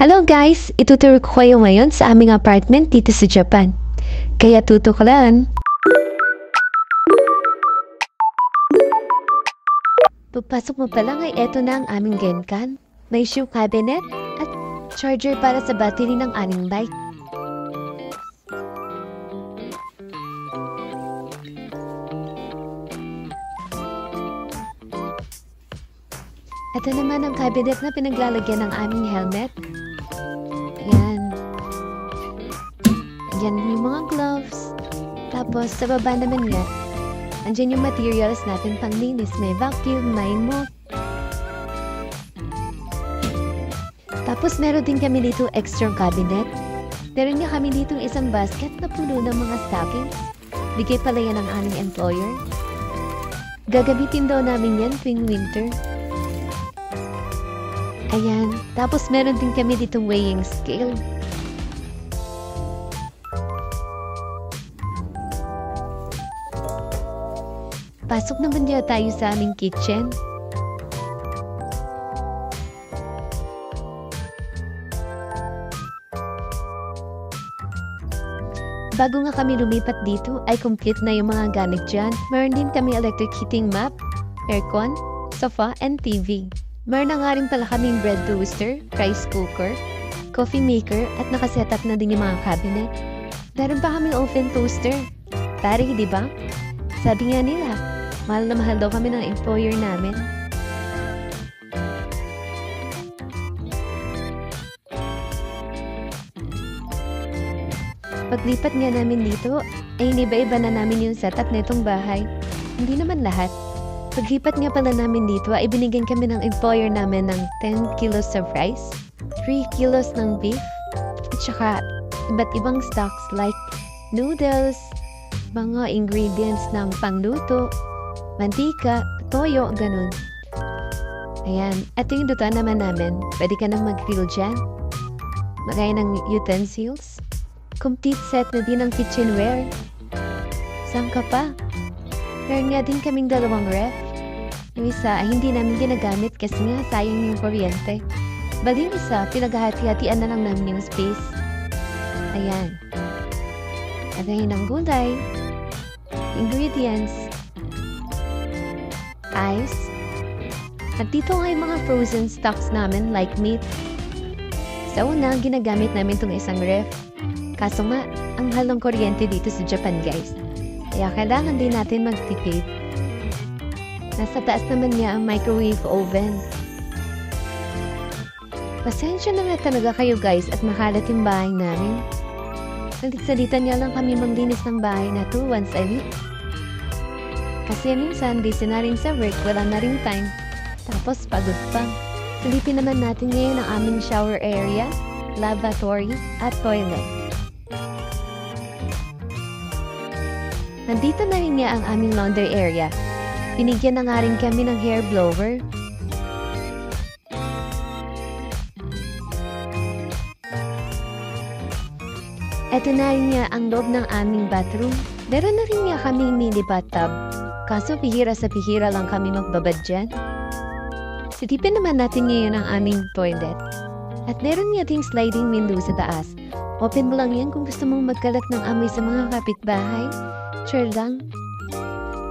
Hello guys! Ituturo ko kayo ngayon sa aming apartment dito sa Japan. Kaya tutuklaran. Pagpasok mo pa lang ay eto na ang aming genkan. May shoe cabinet at charger para sa battery ng aming bike. Ito naman ang cabinet na pinaglalagyan ng aming helmet. Ayan. Ayan yung mga gloves. Tapos sa baba naman nga, andyan yung materials natin panglinis. May vacuum, may mop. Tapos meron din kami dito extra cabinet. Meron nga kami dito isang basket na puno ng mga stockings. Bigay pala yan ng aming employer. Gagamitin daw namin yan tuwing winter. Ayan. Tapos meron din kami ditong weighing scale. Pasok naman niya tayo sa aming kitchen. Bago nga kami lumipat dito, ay complete na yung mga gamit dyan. Meron din kami electric heating map, aircon, sofa, and TV. Meron na nga rin pala kaming bread toaster, rice cooker, coffee maker, at nakasetup na din yung mga cabinet. Meron pa kaming oven toaster. Pare, di ba? Sabi nga nila, mahal na mahal daw kami ng employer namin. Paglipat nga namin dito, ay iniba-iba na namin yung setup na itong bahay. Hindi naman lahat. Paglipat nga pala namin dito ay binigyan kami ng employer namin ng 10 kilos of rice, 3 kilos ng beef, at saka iba't ibang stocks like noodles, mga ingredients ng pangluto, mantika, toyo, ganun. Ayan, ito yung lutuan naman namin. Pwede ka nang mag-grill dyan. Magaya ng utensils. Complete set na din ng kitchenware. Saan ka pa? Meron nga din kaming dalawang ref. Yung isa ay hindi namin ginagamit kasi nga sayang yung kuryente. Bali yung isa, pinaghahati-hatian na lang namin yung space. Ayan. Lagayin ng gulay. Ingredients. Ice. At dito nga yung mga frozen stocks namin like meat. Sa una, ginagamit namin itong isang ref. Kaso nga, ang mahal ng kuryente dito sa Japan guys. Kaya kailangan din natin magtipid. Nasa taas naman niya ang microwave oven. Pasensya na nga talaga kayo guys at makalat yung bahay namin. Salit-salitan nga lang kami maglinis ng bahay na to once a week. Kasi minsan, busy na rin sa work, wala na rin time. Tapos pagod pa. Silipin naman natin ngayon ang aming shower area, lavatory, at toilet. Nandito na rin nga ang aming laundry area. Binigyan na nga rin kami ng hair blower. Ito na rin nga ang loob ng aming bathroom. Meron na rin nga kaming mini bathtub. Kaso bihira sa bihira lang kami magbabad dyan. Silipin naman natin ngayon ang aming toilet. At meron nga ding sliding window sa taas. Open mo lang yan kung gusto mong magkalat ng amoy sa mga kapitbahay. Sure lang.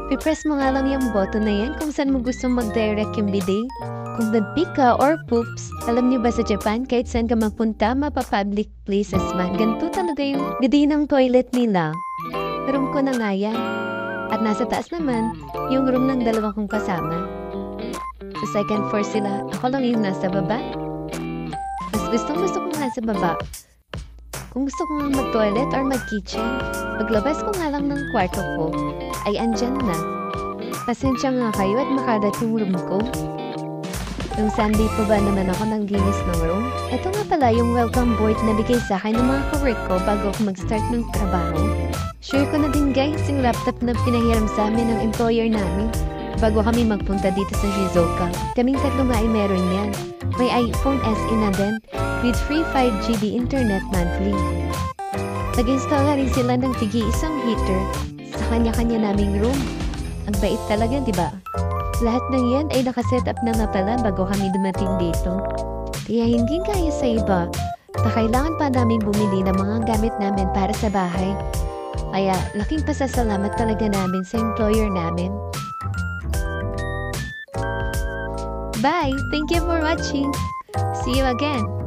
I-press mo nga lang yung button na yan kung saan mo gusto mag-direct yung bidet. Kung nag-peek ka or poops, alam niyo ba sa Japan, kahit saan ka magpunta, mapa-public places man, ganito talaga yung bidet ng toilet nila. Room ko na nga yan. At nasa taas naman, yung room ng dalawa kong kasama. Sa second floor sila, ako lang yung nasa baba. Mas gusto ko nga sa baba. Kung gusto ko nga mag-toilet or mag-kitchen, paglabas ko nga lang ng kwarto ko, ay andyan na. Pasensya nga kayo at makalat yung room ko. Yung Sunday pa ba naman ako nang ginis ng room? Ito nga pala yung welcome board na bigay sa akin ng mga ka-work ko bago ako mag-start ng trabaho. Share ko na din guys yung laptop na pinahiram sa amin ng employer namin bago kami magpunta dito sa Shizuoka. Kaming tatlo nga ay meron yan. May iPhone SE na din with free 5GB internet monthly. Nag-install na rin sila ng tigi-isang heater sa kanya-kanya naming room. Ang bait talaga, di ba? Lahat ng yan ay nakaset up na nga pala bago kami dumating dito. Kaya hindi gaya sa iba na kailangan pa namin bumili ng mga gamit namin para sa bahay. Kaya laking pasasalamat talaga namin sa employer namin. Bye! Thank you for watching! See you again!